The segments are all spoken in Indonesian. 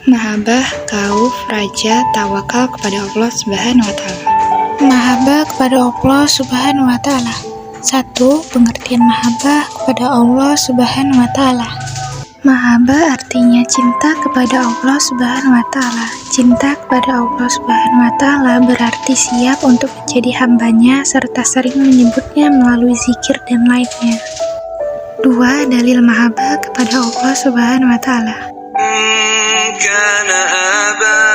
Mahabbah, khauf, raja, tawakal kepada Allah Subhanahu wa taala. Mahabbah kepada Allah Subhanahu wa taala. 1. Pengertian mahabbah kepada Allah Subhanahu wa taala. Mahabbah artinya cinta kepada Allah Subhanahu wa taala. Cinta kepada Allah Subhanahu wa taala berarti siap untuk menjadi hambanya serta sering menyebutnya melalui zikir dan lainnya. 2. Dalil mahabbah kepada Allah Subhanahu wa taala. Kana aba'ukum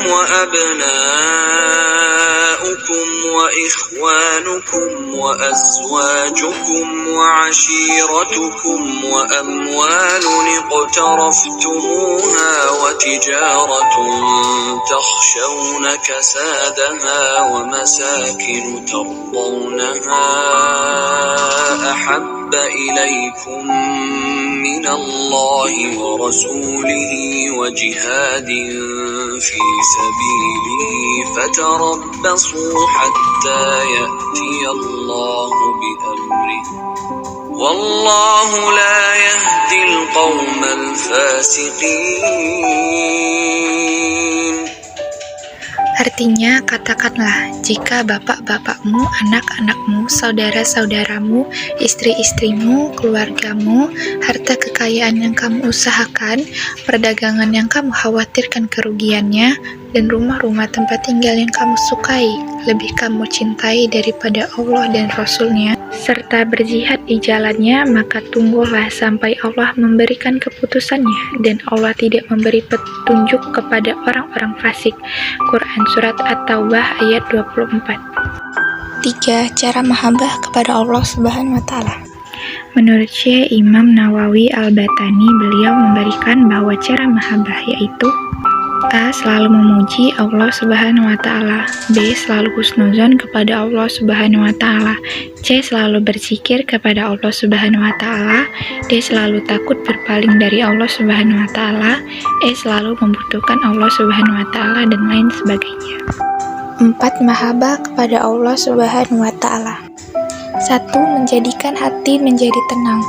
wa abna'ukum wa ikhwanukum wa azwajukum wa ashiratukum wa amwalun iqtaraftumuha wa tijaratun takhshawna kasadaha wa masakin tardawnaha ahabba ilaykum من الله ورسوله وجهاد في سبيله فتربصوا حتى يأتي الله بأمره والله لا يهدي القوم الفاسقين. Artinya, katakanlah, jika bapak-bapakmu, anak-anakmu, saudara-saudaramu, istri-istrimu, keluargamu, harta kekayaan yang kamu usahakan, perdagangan yang kamu khawatirkan kerugiannya, dan rumah-rumah tempat tinggal yang kamu sukai, lebih kamu cintai daripada Allah dan Rasul-Nya, serta berjihad di jalannya, maka tunggulah sampai Allah memberikan keputusannya, dan Allah tidak memberi petunjuk kepada orang-orang fasik. Quran Surat At-Taubah ayat 24. 3. Cara mahabbah kepada Allah Subhanahu wa taala. Menurut Syekh Imam Nawawi Al-Batani, beliau memberikan bahwa cara mahabbah yaitu A. Selalu memuji Allah Subhanahu wa taala. B. Selalu husnuzon kepada Allah Subhanahu wa taala. C. Selalu berzikir kepada Allah Subhanahu wa taala. D. Selalu takut berpaling dari Allah Subhanahu wa taala. E. Selalu membutuhkan Allah Subhanahu wa taala dan lain sebagainya. 4. Mahabbah kepada Allah Subhanahu wa taala. 1. Menjadikan hati menjadi tenang.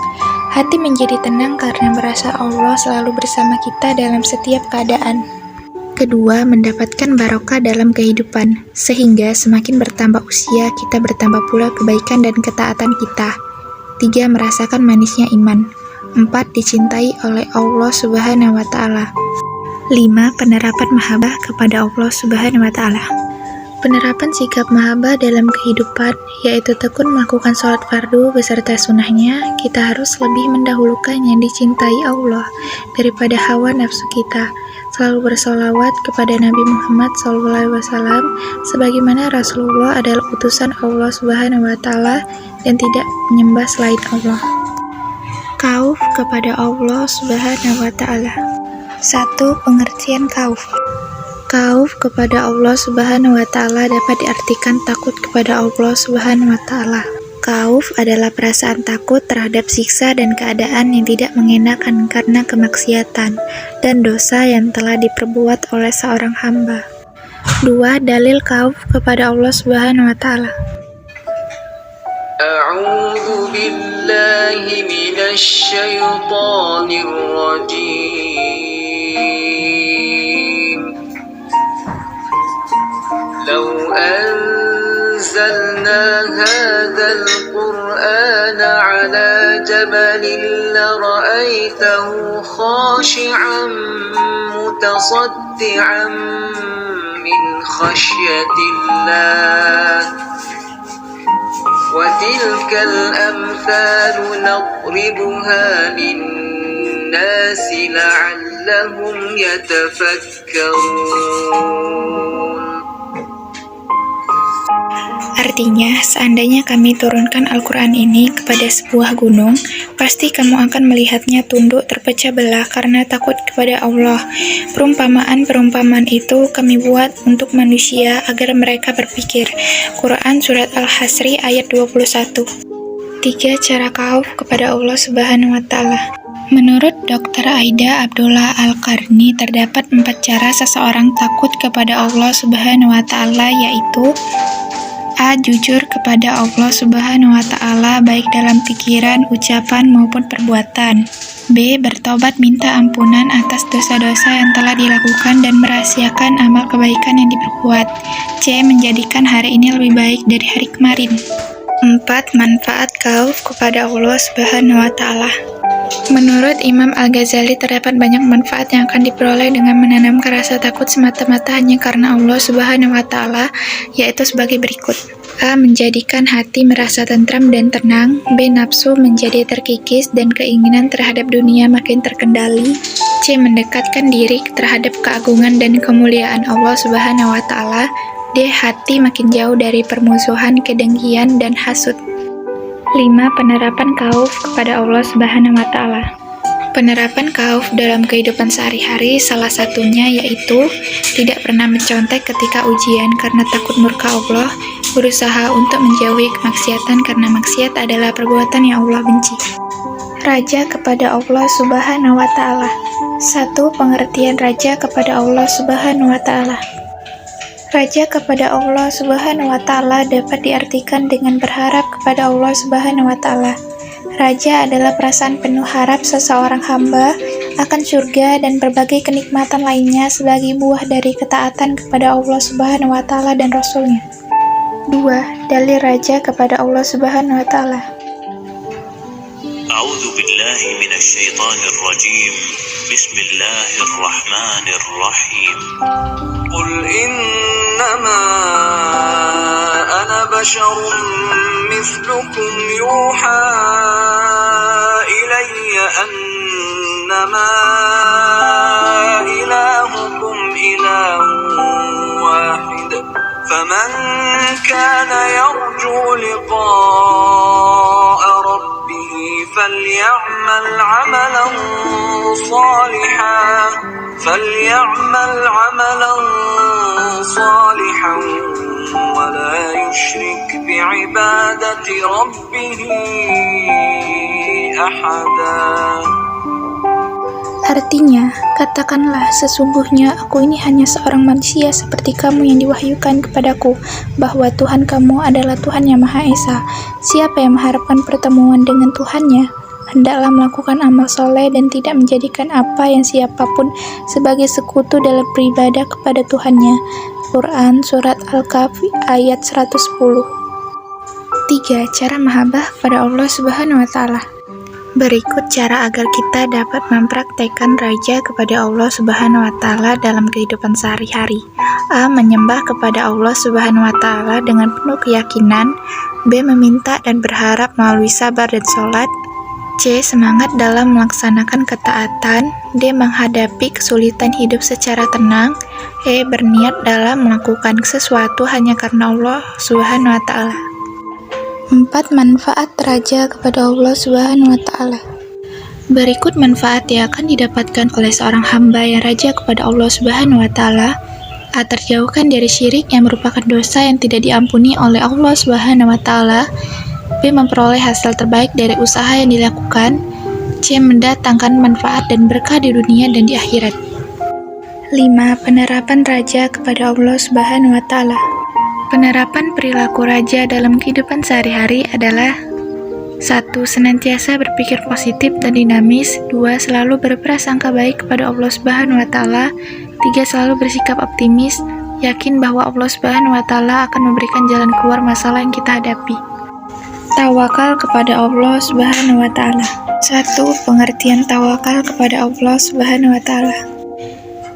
Hati menjadi tenang karena merasa Allah selalu bersama kita dalam setiap keadaan. Kedua, mendapatkan barokah dalam kehidupan, sehingga semakin bertambah usia, kita bertambah pula kebaikan dan ketaatan kita. 3. Merasakan manisnya iman. 4. Dicintai oleh Allah Subhanahu wa taala. 5. Penerapan mahabbah kepada Allah Subhanahu wa taala. Penerapan sikap mahabbah dalam kehidupan, yaitu tekun melakukan sholat fardu beserta sunnahnya, kita harus lebih mendahulukan yang dicintai Allah daripada hawa nafsu kita. Selalu bersolawat kepada Nabi Muhammad SAW, sebagaimana Rasulullah adalah utusan Allah Subhanahu wa taala dan tidak menyembah selain Allah. Khauf kepada Allah Subhanahu wa taala. 1. Pengertian khauf. Khauf kepada Allah Subhanahu wa taala dapat diartikan takut kepada Allah Subhanahu wa taala. Khauf adalah perasaan takut terhadap siksa dan keadaan yang tidak mengenakan karena kemaksiatan dan dosa yang telah diperbuat oleh seorang hamba. 2. Dalil khauf kepada Allah Subhanahu wa taala. A'udzu billahi minasy syaithanir rajim. Law أنزلنا هذا القرآن على جبل لرأيته خاشعا متصدعا من خشية الله وتلك الأمثال نضربها للناس لعلهم يتفكرون. Artinya, seandainya kami turunkan Al-Quran ini kepada sebuah gunung, pasti kamu akan melihatnya tunduk terpecah belah karena takut kepada Allah. Perumpamaan-perumpamaan itu kami buat untuk manusia agar mereka berpikir. Quran Surat Al-Hasri ayat 21. 3. Cara khauf kepada Allah Subhanahu wa taala. Menurut Dr. Aida Abdullah Al-Qarni, terdapat 4 cara seseorang takut kepada Allah Subhanahu wa taala, yaitu A. Jujur kepada Allah Subhanahu wa taala baik dalam pikiran, ucapan maupun perbuatan. B. Bertobat minta ampunan atas dosa-dosa yang telah dilakukan dan merahasiakan amal kebaikan yang diperbuat. C. Menjadikan hari ini lebih baik dari hari kemarin. 4. Manfaat khauf kepada Allah Subhanahu wa Ta'ala. Menurut Imam Al-Ghazali, terdapat banyak manfaat yang akan diperoleh dengan menanamkan rasa takut semata-mata hanya karena Allah Subhanahu wa Ta'ala, yaitu sebagai berikut. A. Menjadikan hati merasa tentram dan tenang. B. Nafsu menjadi terkikis dan keinginan terhadap dunia makin terkendali. C. Mendekatkan diri terhadap keagungan dan kemuliaan Allah Subhanahu wa Ta'ala. D. Hati makin jauh dari permusuhan, kedengkian, dan hasud. 5. Penerapan khauf kepada Allah Subhanahu wa Ta'ala. Penerapan khauf dalam kehidupan sehari-hari salah satunya yaitu tidak pernah mencontek ketika ujian karena takut murka Allah, berusaha untuk menjauhi kemaksiatan karena maksiat adalah perbuatan yang Allah benci. Raja kepada Allah Subhanahu wa Ta'ala. 1. Pengertian raja kepada Allah Subhanahu wa Ta'ala. Raja kepada Allah Subhanahu wa Ta'ala dapat diartikan dengan berharap kepada Allah Subhanahu wa Ta'ala. Raja adalah perasaan penuh harap seseorang hamba akan surga dan berbagai kenikmatan lainnya sebagai buah dari ketaatan kepada Allah Subhanahu wa Ta'ala dan Rasul-Nya. 2. Dalil raja kepada Allah Subhanahu wa Ta'ala. A'udzu billahi minasyaitonir rajim. Bismillahirrahmanirrahim. قل إنما أنا بشر مثلكم يوحى إلي أنما إلهكم إله واحد فمن كان يرجو لقاء ربه فليعمل عملا صالحا ولا يشرك بعبادة ربه أحدا. Artinya, katakanlah, sesungguhnya aku ini hanya seorang manusia seperti kamu yang diwahyukan kepadaku, bahwa Tuhan kamu adalah Tuhan yang Maha Esa. Siapa yang mengharapkan pertemuan dengan Tuhannya, hendaklah melakukan amal soleh dan tidak menjadikan apa yang siapapun sebagai sekutu dalam beribadah kepada Tuhannya. Quran Surat Al-Kahfi ayat 110. 3. Cara mahabbah kepada Allah Subhanahu wa Ta'ala. Berikut cara agar kita dapat mempraktekkan raja kepada Allah Subhanahu wa Ta'ala dalam kehidupan sehari-hari. A. Menyembah kepada Allah Subhanahu wa Ta'ala dengan penuh keyakinan. B. Meminta dan berharap melalui sabar dan sholat. C. Semangat dalam melaksanakan ketaatan. D. Menghadapi kesulitan hidup secara tenang. E. Berniat dalam melakukan sesuatu hanya karena Allah Subhanahu wa Ta'ala. 4. Manfaat raja kepada Allah Subhanahu wa Ta'ala. Berikut manfaat yang akan didapatkan oleh seorang hamba yang raja kepada Allah Subhanahu wa Ta'ala. A. Terjauhkan dari syirik yang merupakan dosa yang tidak diampuni oleh Allah Subhanahu wa Ta'ala. B. Memperoleh hasil terbaik dari usaha yang dilakukan. C. Mendatangkan manfaat dan berkah di dunia dan di akhirat. 5. Penerapan raja kepada Allah Subhanahu wa Ta'ala. Penerapan perilaku raja dalam kehidupan sehari-hari adalah 1. Senantiasa berpikir positif dan dinamis. 2. Selalu berprasangka baik kepada Allah Subhanahu wa Ta'ala. 3. Selalu bersikap optimis, yakin bahwa Allah Subhanahu wa Ta'ala akan memberikan jalan keluar masalah yang kita hadapi. Tawakal kepada Allah Subhanahu wa Ta'ala. 1. Pengertian tawakal kepada Allah Subhanahu wa Ta'ala.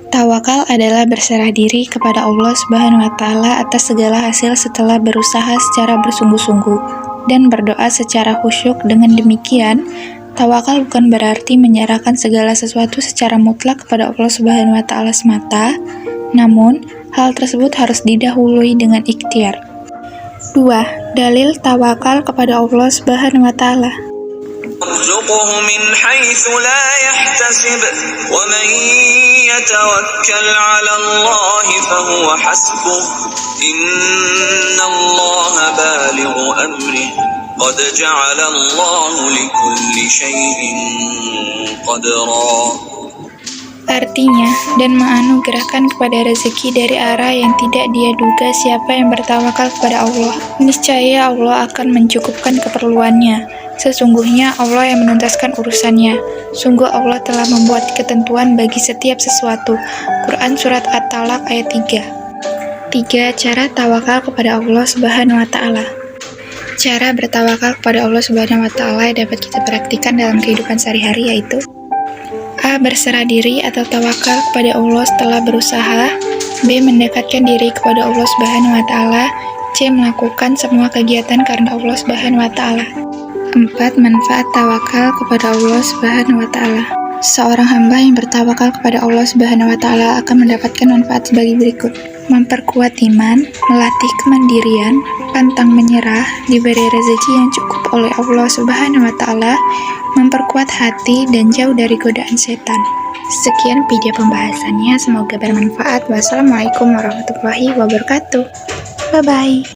Tawakal adalah berserah diri kepada Allah Subhanahu wa Ta'ala atas segala hasil setelah berusaha secara bersungguh-sungguh dan berdoa secara khusyuk. Dengan demikian, tawakal bukan berarti menyerahkan segala sesuatu secara mutlak kepada Allah Subhanahu wa Ta'ala semata, namun hal tersebut harus didahului dengan ikhtiar. 2. Dalil tawakal kepada Allah Subhanahu wa Ta'ala. يرزقه من حيث لا يحتسب ومن يتوكل على الله فهو حسبه إن الله بالغ أمره قد جعل الله لكل شيء قدرا. Artinya, dan menganugerahkan kepada rezeki dari arah yang tidak dia duga siapa yang bertawakal kepada Allah. Niscaya Allah akan mencukupkan keperluannya. Sesungguhnya Allah yang menuntaskan urusannya. Sungguh Allah telah membuat ketentuan bagi setiap sesuatu. Quran Surat At-Talaq ayat 3. 3. Cara tawakal kepada Allah Subhanahu wa Ta'ala. Cara bertawakal kepada Allah Subhanahu wa Ta'ala yang dapat kita praktikkan dalam kehidupan sehari-hari yaitu: A. Berserah diri atau tawakal kepada Allah setelah berusaha. B. Mendekatkan diri kepada Allah Subhanahu wa Ta'ala. C. Melakukan semua kegiatan karena Allah Subhanahu wa Ta'ala. 4. Manfaat tawakal kepada Allah Subhanahu wa Ta'ala. Seorang hamba yang bertawakal kepada Allah Subhanahu wa Ta'ala akan mendapatkan manfaat sebagai berikut: memperkuat iman, melatih kemandirian, pantang menyerah, diberi rezeki yang cukup oleh Allah Subhanahu wa Ta'ala, memperkuat hati, dan jauh dari godaan setan. Sekian video pembahasannya, semoga bermanfaat. Wassalamualaikum warahmatullahi wabarakatuh. Bye-bye.